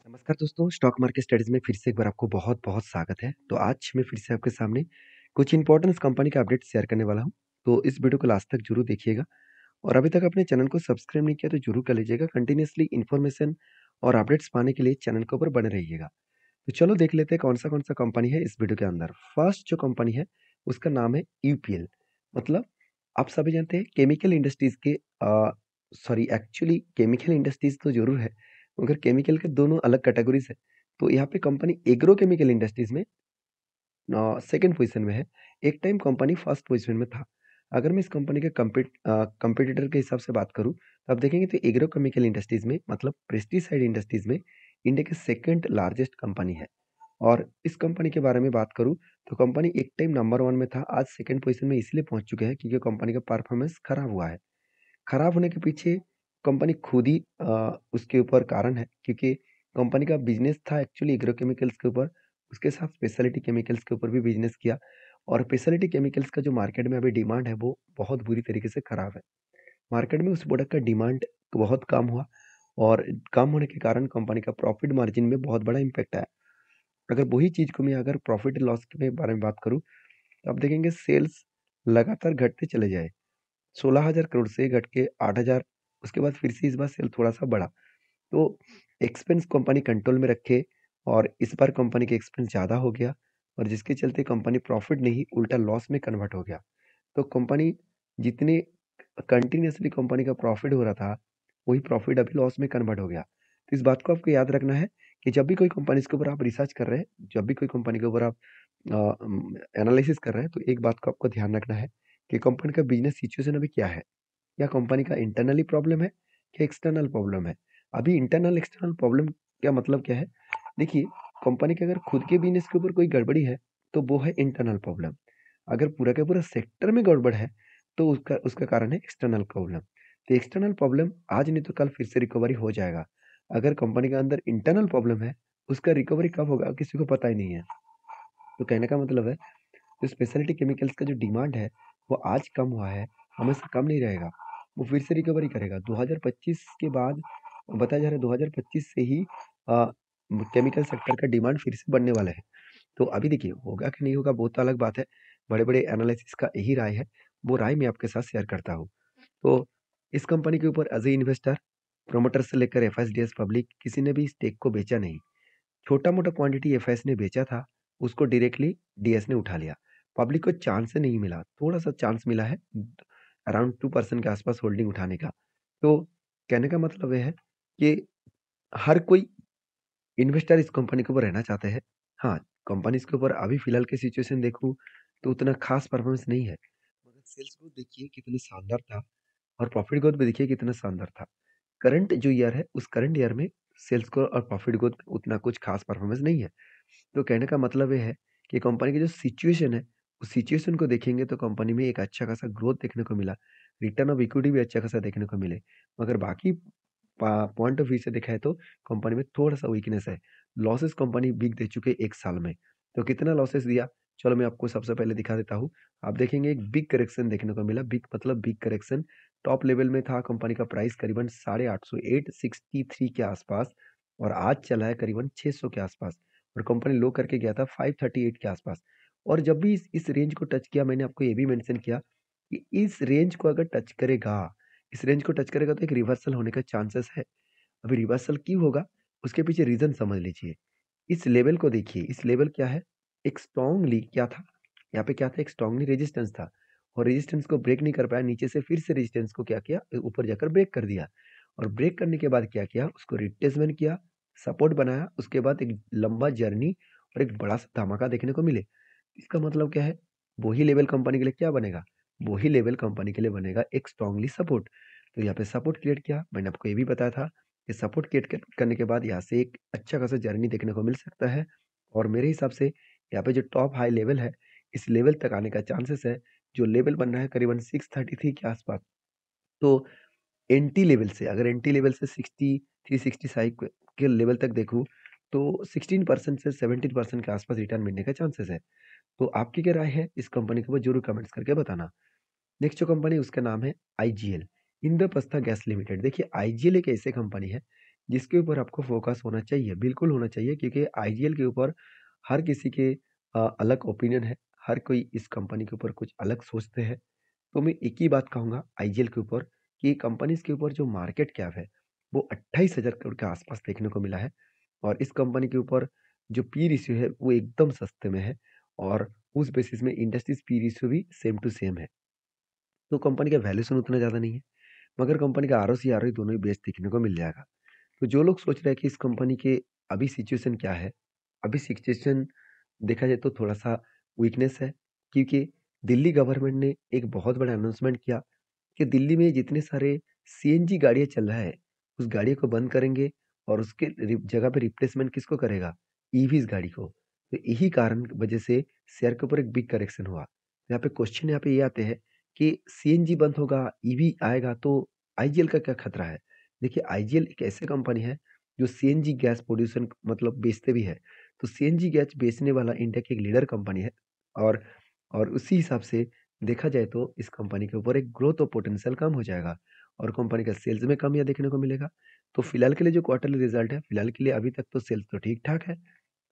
नमस्कार दोस्तों, stock market studies में फिर से एक बार आपको बहुत-बहुत स्वागत है। तो आज मैं फिर से आपके सामने कुछ इम्पोर्टेंस कंपनी का अपडेट शेयर करने वाला हूँ। तो इस वीडियो को लास्ट तक ज़रूर देखिएगा और अभी तक अपने चैनल को सब्सक्राइब नहीं किया तो ज़रूर कर लीजिएगा। कंटिन्यूअसली इन्फॉर्मेशन और अपडेट्स पाने के लिए चैनल के ऊपर बने रहिएगा। तो चलो देख लेते हैं कौन-सा कंपनी है इस वीडियो के अंदर। फर्स्ट जो कंपनी है उसका नाम है यूपीएल। मतलब आप सभी जानते हैं केमिकल इंडस्ट्रीज़ के सॉरी एक्चुअली केमिकल इंडस्ट्रीज़ तो ज़रूर है, मगर केमिकल के दोनों अलग कैटेगरीज़ है। तो यहाँ पे कंपनी एग्रो केमिकल इंडस्ट्रीज़ में सेकंड पोज़ीशन में है। एक टाइम कंपनी फर्स्ट पोज़ीशन में था। अगर मैं इस कंपनी के कंपटीटर के हिसाब से बात करूँ, तो आप देखेंगे तो एग्रो केमिकल इंडस्ट्रीज़ में मतलब पेस्टिसाइड इंडस्ट्रीज़ में इंडिया की सेकंड लार्जेस्ट कंपनी है। और इस कंपनी के बारे में बात करूँ, तो कंपनी एक टाइम नंबर 1 में था, आज सेकंड पोज़ीशन में इसलिए पहुँच चुके हैं क्योंकि कंपनी का परफॉर्मेंस खराब हुआ है। खराब होने के पीछे कंपनी खुद ही उसके ऊपर कारण है क्योंकि कंपनी का बिज़नेस था एक्चुअली एग्रोकेमिकल्स के ऊपर, उसके साथ स्पेशलिटी केमिकल्स के ऊपर भी बिज़नेस किया और स्पेशलिटी केमिकल्स का जो मार्केट में अभी डिमांड है वो बहुत बुरी तरीके से खराब है। मार्केट में उस प्रोडक्ट का डिमांड बहुत कम हुआ और कम होने के कारण कंपनी का प्रॉफिट मार्जिन में बहुत बड़ा इम्पैक्ट आया। अगर वही चीज़ को मैं अगर प्रॉफिट लॉस के बारे में बात करूँ, तो आप देखेंगे सेल्स लगातार घटते चले जाए। 16,000 करोड़ से घट के 8,000 उसके बाद फिर से इस बार सेल थोड़ा-सा बढ़ा। तो एक्सपेंस कंपनी कंट्रोल में रखे और इस बार कंपनी के एक्सपेंस ज़्यादा हो गया और जिसके चलते कंपनी प्रॉफिट नहीं उल्टा लॉस में कन्वर्ट हो गया। तो कंपनी जितने कंटिन्यूअसली कंपनी का प्रॉफिट हो रहा था, वही प्रॉफिट अभी लॉस में कन्वर्ट हो गया। तो इस बात को आपको याद रखना है कि जब भी कोई कंपनी इसके ऊपर आप रिसर्च कर रहे हैं, जब भी कोई कंपनी के ऊपर आप एनालिसिस कर रहे हैं, तो एक बात को आपको ध्यान रखना है कि कंपनी का बिज़नेस सिचुएशन अभी क्या है? या कंपनी का इंटरनली प्रॉब्लम है या एक्सटर्नल प्रॉब्लम है? अभी इंटरनल एक्सटर्नल प्रॉब्लम क्या मतलब क्या है? देखिए, कंपनी के अगर खुद के बिज़नेस के ऊपर कोई गड़बड़ी है, तो वो है इंटरनल प्रॉब्लम। अगर पूरा का पूरा सेक्टर में गड़बड़ है, तो उसका उसका कारण है एक्सटर्नल प्रॉब्लम। तो एक्सटर्नल प्रॉब्लम आज नहीं तो कल फिर से रिकवरी हो जाएगा। अगर कंपनी के अंदर इंटरनल प्रॉब्लम है, उसका रिकवरी कब होगा किसी को पता ही नहीं है। तो कहने का मतलब है, जो स्पेशलिटी केमिकल्स का जो डिमांड है, वो आज कम हुआ है, हमेशा कम नहीं रहेगा। वो फिर से रिकवरी करेगा। 2025 के बाद बताया जा रहा है 2025 से ही अ, केमिकल सेक्टर का डिमांड फिर से बढ़ने वाला है। तो अभी देखिए होगा कि नहीं होगा वो तो अलग बात है। बड़े-बड़े एनालिसिस का यही राय है, वो राय मैं आपके साथ शेयर करता हूँ। तो इस कंपनी के ऊपर एज़ ए इन्वेस्टर, प्रोमोटर से लेकर एफआईएसडीएस पब्लिक किसी ने भी स्टेक को बेचा नहीं। छोटा-मोटा क्वांटिटी एफएस ने बेचा था, उसको डायरेक्टली डीएस ने उठा लिया। पब्लिक को चांस ही नहीं मिला, थोड़ा-सा चांस मिला है अराउंड 2% के आसपास होल्डिंग उठाने का। तो कहने का मतलब ये है कि हर कोई इन्वेस्टर इस कंपनी के ऊपर रहना चाहते हैं। हाँ, कंपनी इसके ऊपर अभी फिलहाल की सिचुएशन देखूँ तो उतना खास परफॉर्मेंस नहीं है। मगर सेल्स ग्रोथ देखिए कितनी शानदार था और प्रॉफिट ग्रोथ भी देखिए कितना शानदार था। करंट जो ईयर है, उस करंट ईयर में सेल्स ग्रोथ और प्रॉफिट ग्रोथ उतना कुछ खास परफॉर्मेंस नहीं है। तो कहने का मतलब ये है कि कंपनी की जो सिचुएशन है, उस सिचुएशन को देखेंगे तो कंपनी में एक अच्छा खासा ग्रोथ देखने को मिला। रिटर्न ऑफ इक्विटी भी अच्छा खासा देखने को मिले। मगर बाकी पॉइंट ऑफ व्यू से देखा है तो कंपनी में थोड़ा-सा वीकनेस है। लॉसेस कंपनी बिग दे चुके हैं 1 साल में। तो कितना लॉसेस दिया? चलो मैं आपको सबसे पहले दिखा देता हूँ। आप देखेंगे एक बिग करेक्शन देखने को मिला। बिग मतलब बिग करेक्शन टॉप लेवल में था कंपनी का प्राइस करीबन 850 863 के आसपास और आज चला है करीबन 600 के आसपास। और कंपनी लो करके गया था 538 के आसपास और जब भी इस रेंज को टच किया मैंने आपको ये भी मेंशन किया कि इस रेंज को अगर टच करेगा इस रेंज को टच करेगा तो एक रिवर्सल होने का चांसेस है। अभी रिवर्सल क्यों होगा उसके पीछे रीजन समझ लीजिए। इस लेवल को देखिए, इस लेवल क्या है, एक स्ट्रांगली क्या था, यहाँ पे क्या था, एक स्ट्रांगली रेजिस्टेंस था और रेजिस्टेंस को ब्रेक नहीं कर पाया, नीचे से फिर से रेजिस्टेंस को क्या किया, ऊपर जाकर ब्रेक कर दिया और ब्रेक करने के बाद क्या किया, उसको रिट्रेसमेंट किया, सपोर्ट बनाया, उसके बाद एक लंबा जर्नी और एक बड़ा सा धमाका देखने को मिले। इसका मतलब क्या है, वही लेवल कंपनी के लिए क्या बनेगा, वही लेवल कंपनी के लिए बनेगा एक स्ट्रांगली सपोर्ट। तो यहाँ पे सपोर्ट क्रिएट किया, मैंने आपको ये भी बताया था कि सपोर्ट क्रिएट करने के बाद यहाँ से एक अच्छा खासा जर्नी देखने को मिल सकता है और मेरे हिसाब से यहाँ पे जो टॉप हाई लेवल है, इस लेवल तक आने का चांसेस है। जो लेवल बन रहा है करीबन 633 के आसपास। तो एंटी लेवल से अगर एंटी लेवल से 63 65 के लेवल तक देखूँ, तो 16% से 17% के आसपास रिटर्न मिलने का चांसेस है। तो आपकी क्या राय है इस कंपनी के ऊपर ज़रूर कमेंट्स करके बताना। नेक्स्ट जो कंपनी है उसका नाम है आईजीएल, इंद्रप्रस्थ गैस लिमिटेड। देखिए आईजीएल एक ऐसी कंपनी है जिसके ऊपर आपको फ़ोकस होना चाहिए, बिल्कुल होना चाहिए क्योंकि आईजीएल के ऊपर हर किसी के अलग ओपिनियन है, हर कोई इस कंपनी के ऊपर कुछ अलग सोचते हैं। तो मैं एक ही बात कहूँगा आईजीएल के ऊपर कि कंपनीज़ के ऊपर जो मार्केट कैप है, वो 28,000 करोड़ के आसपास देखने को मिला है और इस कंपनी के ऊपर जो पी रेशियो है, वो एकदम सस्ते में है और उस बेसिस में इंडस्ट्रीज़ पी रेशियो भी सेम टू सेम है। तो कंपनी का वैल्यूएशन उतना ज़्यादा नहीं है, मगर कंपनी का आरओसी, आरओई दोनों ही बेस्ट देखने को मिल जाएगा। तो जो लोग सोच रहे हैं कि इस कंपनी के अभी सिचुएशन क्या है, अभी सिचुएशन देखा जाए तो थोड़ा-सा वीकनेस है क्योंकि दिल्ली गवर्नमेंट ने एक बहुत बड़ा अनाउंसमेंट किया कि दिल्ली में जितने सारे सीएनजी गाड़ियाँ चल रहा है, उस गाड़ियों को बंद करेंगे और उसके जगह पे रिप्लेसमेंट किसको करेगा? ईवीज़ गाड़ी को। तो यही कारण वजह से शेयर के ऊपर एक बिग करेक्शन हुआ। यहाँ पे क्वेश्चन यहाँ पे ये आते हैं कि सीएनजी बंद होगा, ईवी आएगा तो आईजीएल का क्या खतरा है? देखिए आईजीएल एक ऐसी कंपनी है जो सीएनजी गैस प्रोड्यूसन मतलब बेचते भी है। तो सीएनजी गैस बेचने वाला इंडिया की एक लीडर कंपनी है और उसी हिसाब से देखा जाए तो इस कंपनी के ऊपर एक ग्रोथ और पोटेंशियल कम हो जाएगा और कंपनी का सेल्स में कमियाँ देखने को मिलेगा। तो फिलहाल के लिए जो क्वार्टरली रिजल्ट है, फिलहाल के लिए अभी तक तो सेल्स तो ठीक-ठाक है।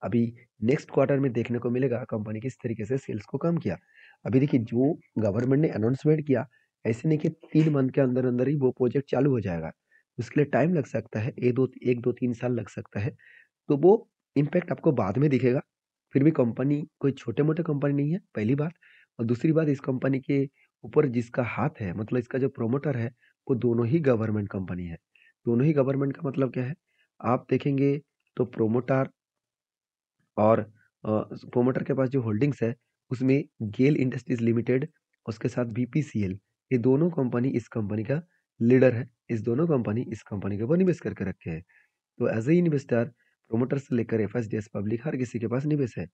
अभी नेक्स्ट क्वार्टर में देखने को मिलेगा कंपनी किस तरीके से सेल्स को कम किया। अभी देखिए जो गवर्नमेंट ने अनाउंसमेंट किया, ऐसे नहीं कि 3 मंथ के अंदर-अंदर ही वो प्रोजेक्ट चालू हो जाएगा। उसके लिए टाइम लग सकता है, 1, 2, 3 साल लग सकता है। तो वो इम्पैक्ट आपको बाद में दिखेगा। फिर भी कंपनी कोई छोटे-मोटे कंपनी नहीं है, पहली बात और दूसरी बात इस कंपनी के ऊपर जिसका हाथ है, मतलब इसका जो प्रमोटर है, वो दोनों ही गवर्नमेंट कंपनी है। दोनों ही गवर्नमेंट का मतलब क्या है? आप देखेंगे तो प्रोमोटर और प्रोमोटर के पास जो होल्डिंग्स है, उसमें गेल इंडस्ट्रीज़ लिमिटेड, उसके साथ बीपीसीएल, ये दोनों कंपनी इस कंपनी का लीडर है। इस दोनों कंपनी इस कंपनी के ऊपर निवेश करके रखे हैं। तो एज़ अ इन्वेस्टर, प्रोमोटर से लेकर एफएसडीएस पब्लिक हर किसी के पास निवेश है।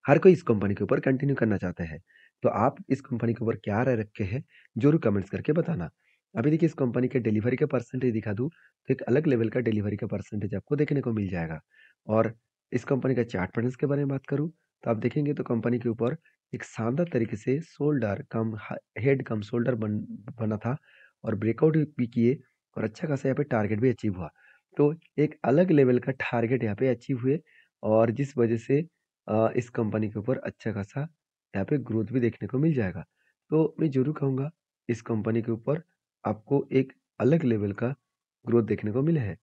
हर कोई इस कंपनी के ऊपर कंटिन्यू करना चाहता है। तो आप इस कंपनी के ऊपर क्या राय रखे हैं, ज़रूर कमेंट्स करके बताना। अभी देखिए इस कंपनी के डिलीवरी का परसेंटेज दिखा दूँ, तो एक अलग लेवल का डिलीवरी का परसेंटेज आपको देखने को मिल जाएगा। और इस कंपनी का चार्ट पैटर्न्स के बारे में बात करूँ, तो आप देखेंगे तो कंपनी के ऊपर एक शानदार तरीके से शोल्डर कम ह हेड कम शोल्डर बना था और ब्रेकआउट भी किए और अच्छा खासा यहाँ पे टारगेट भी अचीव हुआ। तो एक अलग लेवल का टारगेट यहाँ पे अचीव हुए और जिस वजह से इस कंपनी के ऊपर अच्छा खासा यहाँ पे ग्रोथ भी देखने को मिल जाएगा। तो मैं ज़रूर कहूँगा इस कंपनी के ऊपर आपको एक अलग लेवल का ग्रोथ देखने को मिले है।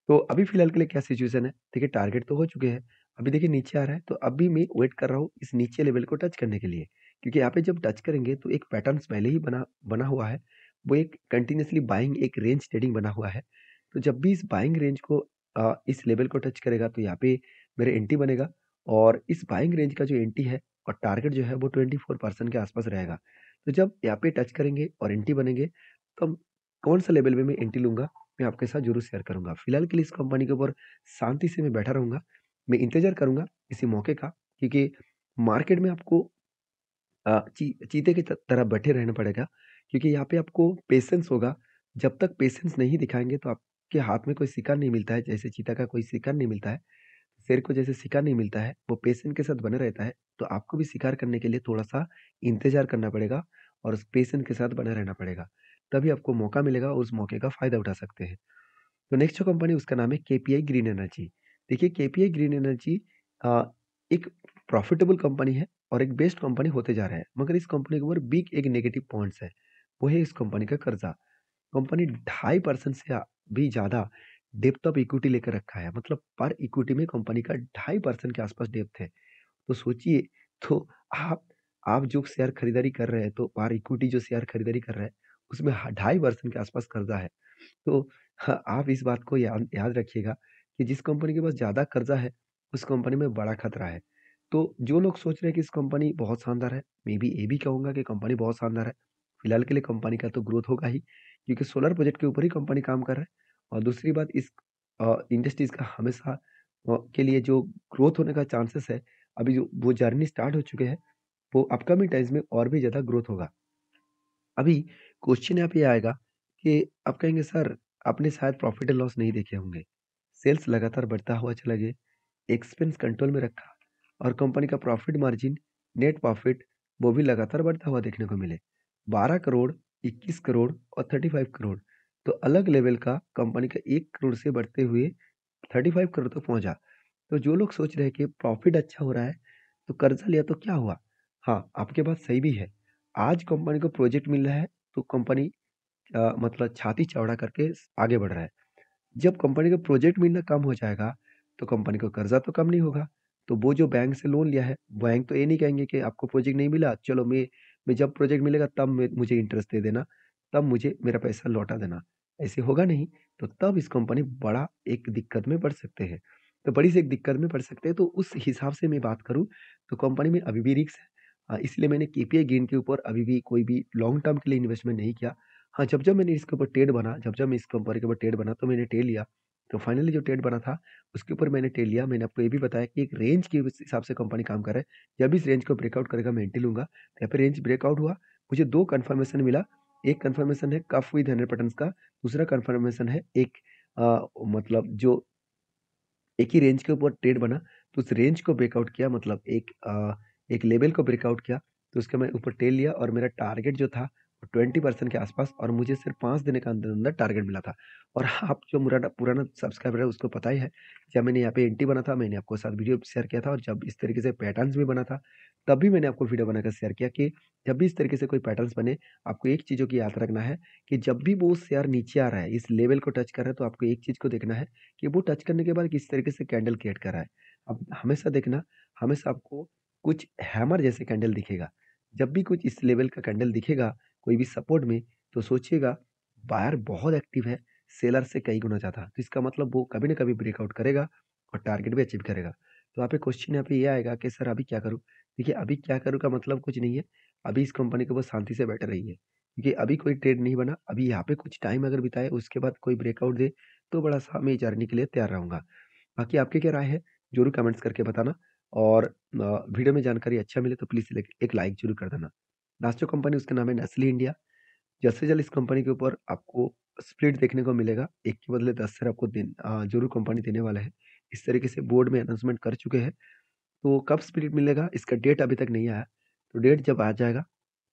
तो अभी फ़िलहाल के लिए क्या सिचुएशन है? देखिए टारगेट तो हो चुके हैं। अभी देखिए नीचे आ रहा है तो अभी मैं वेट कर रहा हूँ इस नीचे लेवल को टच करने के लिए। क्योंकि यहाँ पे जब टच करेंगे तो एक पैटर्न्स पहले ही बना बना हुआ है। वो एक कंटीन्यूअसली बाइंग एक रेंज ट्रेडिंग बना हुआ है। तो जब भी इस बाइंग रेंज को इस लेवल को टच करेगा तो यहाँ पे मेरा एंट्री बनेगा और इस बाइंग रेंज का जो एंट्री है और टारगेट जो है वो 24% के आसपास रहेगा। तो जब यहाँ पे टच करेंगे और एंट्री बनेंगे तो हम कौन-सा लेवल में मैं एंट्री लूँगा मैं आपके साथ ज़रूर शेयर करूँगा। फिलहाल के लिए इस कंपनी के ऊपर शांति से मैं बैठा रहूँगा। मैं इंतज़ार करूँगा किसी मौके का क्योंकि मार्केट में आपको चीते की तरह बैठे रहना पड़ेगा क्योंकि यहाँ पे आपको पेशेंस होगा। जब तक पेशेंस नहीं दिखाएँगे तो आपके हाथ में कोई शिकार नहीं मिलता है, जैसे चीता का कोई शिकार नहीं मिलता है। शेर को जैसे शिकार नहीं मिलता है, वो पेशेंस के साथ बना रहता है, तो आपको भी शिकार करने के लिए थोड़ा-सा इंतज़ार करना पड़ेगा और उस पेशेंस के साथ बना रहना पड़ेगा। तभी आपको मौका मिलेगा और उस मौके का फ़ायदा उठा सकते हैं। तो नेक्स्ट जो कंपनी उसका नाम है केपीआई ग्रीन एनर्जी। देखिए केपीआई ग्रीन एनर्जी अ, एक प्रॉफिटेबल कंपनी है और एक बेस्ट कंपनी होते जा रहा है। मगर इस कंपनी के ऊपर बिग एक नेगेटिव पॉइंट्स है। वो है इस कंपनी का कर्जा। कंपनी 2.5% से भी ज़्यादा डेप्थ ऑफ इक्विटी लेकर रखा है। मतलब पर इक्विटी में कंपनी का 2.5% के आसपास डेप्थ है। तो सोचिए तो आप आप जो शेयर खरीदारी कर रहे हैं तो पर इक्विटी जो शेयर खरीदारी कर रहे हैं उसमें 2.5% के आसपास कर्जा है। तो हाँ, आप इस बात को याद याद रखिएगा कि जिस कंपनी के पास ज़्यादा कर्जा है, उस कंपनी में बड़ा खतरा है। तो जो लोग सोच रहे हैं कि इस कंपनी बहुत शानदार है, मैं भी ये भी कहूँगा कि कंपनी बहुत शानदार है। फिलहाल के लिए कंपनी का तो ग्रोथ होगा ही, क्योंकि सोलर प्रोजेक्ट के ऊपर ही कंपनी काम कर रहा है। और दूसरी बात इस इंडस्ट्रीज़ का हमेशा के लिए जो ग्रोथ होने का चांसेस है, अभी जो वो जर्नी स्टार्ट हो चुके हैं, वो अपकमिंग टाइम्स में और भी ज़्यादा ग्रोथ होगा। अभी क्वेश्चन यहाँ पे आएगा कि आप कहेंगे सर आपने शायद प्रॉफिट एंड लॉस नहीं देखे होंगे। सेल्स लगातार बढ़ता हुआ चला गया, एक्सपेंस कंट्रोल में रखा और कंपनी का प्रॉफिट मार्जिन, नेट प्रॉफिट वो भी लगातार बढ़ता हुआ देखने को मिले। 12 करोड़, 21 करोड़ और 35 करोड़। तो अलग लेवल का कंपनी का 1 करोड़ से बढ़ते हुए 35 करोड़ तक पहुँचा। तो जो लोग सोच रहे हैं कि प्रॉफ़िट अच्छा हो रहा है, तो कर्ज़ा लिया तो क्या हुआ? हाँ, आपकी बात सही भी है। आज कंपनी को प्रोजेक्ट मिल रहा है, तो कंपनी मतलब छाती चौड़ा करके आगे बढ़ रहा है। जब कंपनी का प्रोजेक्ट मिलना कम हो जाएगा, तो कंपनी को कर्ज़ा तो कम नहीं होगा। तो वो जो बैंक से लोन लिया है, बैंक तो ये नहीं कहेंगे कि आपको प्रोजेक्ट नहीं मिला, चलो मैं जब प्रोजेक्ट मिलेगा तब मैं मुझे इंटरेस्ट दे देना, तब मुझे मेरा पैसा लौटा देना। ऐसे होगा नहीं, तो तब इस कंपनी बड़ा एक दिक्कत में पड़ सकते हैं। तो बड़ी सी एक दिक्कत में पड़ सकते हैं, तो उस हिसाब से मैं बात करूँ, तो कंपनी में अभी भी रिस्क है। इसलिए मैंने केपीआई गेन के ऊपर अभी भी कोई भी लॉन्ग टर्म के लिए इन्वेस्टमेंट नहीं किया। हाँ, जब-जब मैंने इसके ऊपर ट्रेड बना जब-जब मैं इस कंपनी के ऊपर ट्रेड बना तो मैंने ट्रेड लिया। तो फाइनली जो ट्रेड बना था, उसके ऊपर मैंने ट्रेड लिया। मैंने आपको ये भी बताया कि एक रेंज के उस हिसाब से कंपनी काम कर रहा है। जब इस रेंज को ब्रेकआउट करेगा मैं एंट्री लूँगा। तो यहाँ पे रेंज ब्रेकआउट हुआ, मुझे 2 कन्फर्मेशन मिला। एक कन्फर्मेशन है कफ विद 100 का, दूसरा कन्फर्मेशन है एक मतलब जो एक ही रेंज के ऊपर ट्रेड बना, तो उस रेंज को ब्रेकआउट किया मतलब एक लेवल को ब्रेकआउट किया, तो उसके मैं ऊपर टेल लिया और मेरा टारगेट जो था वो 20% के आसपास और मुझे सिर्फ 5 दिन के अंदर-अंदर टारगेट मिला था। और आप जो मुराना पुराना सब्सक्राइबर है उसको पता ही है, जब मैंने यहाँ पे एंट्री बना था, मैंने आपके साथ वीडियो शेयर किया था और जब इस तरीके से पैटर्न्स भी बना था, तब भी मैंने आपको वीडियो बनाकर शेयर किया कि जब भी इस तरीके से कोई पैटर्न्स बने, आपको एक चीज़ों की याद रखना है कि जब भी वो शेयर नीचे आ रहा है, इस लेवल को टच कर रहा है, तो आपको एक चीज़ को देखना है कि वो टच करने के बाद किस तरीके से कैंडल क्रिएट कर रहा है। अब हमेशा देखना, हमेशा आपको कुछ हैमर जैसे कैंडल दिखेगा। जब भी कुछ इस लेवल का कैंडल दिखेगा, कोई भी सपोर्ट में, तो सोचिएगा बायर बहुत एक्टिव है, सेलर से कई गुना ज़्यादा। तो इसका मतलब वो कभी न कभी ब्रेकआउट करेगा और टारगेट भी अचीव करेगा। तो यहाँ पे क्वेश्चन यहाँ पे ये आएगा कि सर अभी क्या करूँ? देखिए अभी क्या करूँ का मतलब कुछ नहीं है, अभी इस कंपनी को बस शांति से बैठे रहिए। क्योंकि अभी कोई ट्रेड नहीं बना, अभी यहाँ पे कुछ टाइम अगर बिताए उसके बाद कोई ब्रेकआउट दे तो बड़ा-सा मैं जर्नी के लिए तैयार रहूँगा। बाकी आपकी क्या राय है? ज़रूर कमेंट्स करके बताना और वीडियो में जानकारी अच्छा मिले तो प्लीज़ एक लाइक ज़रूर कर देना। लास्ट जो कंपनी उसका नाम है नेस्ले इंडिया। जल्द से जल्द इस कंपनी के ऊपर आपको स्प्लिट देखने को मिलेगा। 1 के बदले 10 शेयर आपको ज़रूर कंपनी देने वाला है। इस तरीके से बोर्ड में अनाउंसमेंट कर चुके हैं। तो कब स्प्लिट मिलेगा इसका डेट अभी तक नहीं आया। तो डेट जब आ जाएगा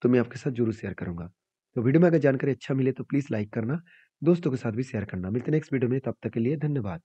तो मैं आपके साथ ज़रूर शेयर करूँगा। तो वीडियो में अगर जानकारी अच्छा मिले तो प्लीज़ लाइक करना, दोस्तों के साथ भी शेयर करना। मिलते हैं नेक्स्ट वीडियो में, तब तक के लिए धन्यवाद।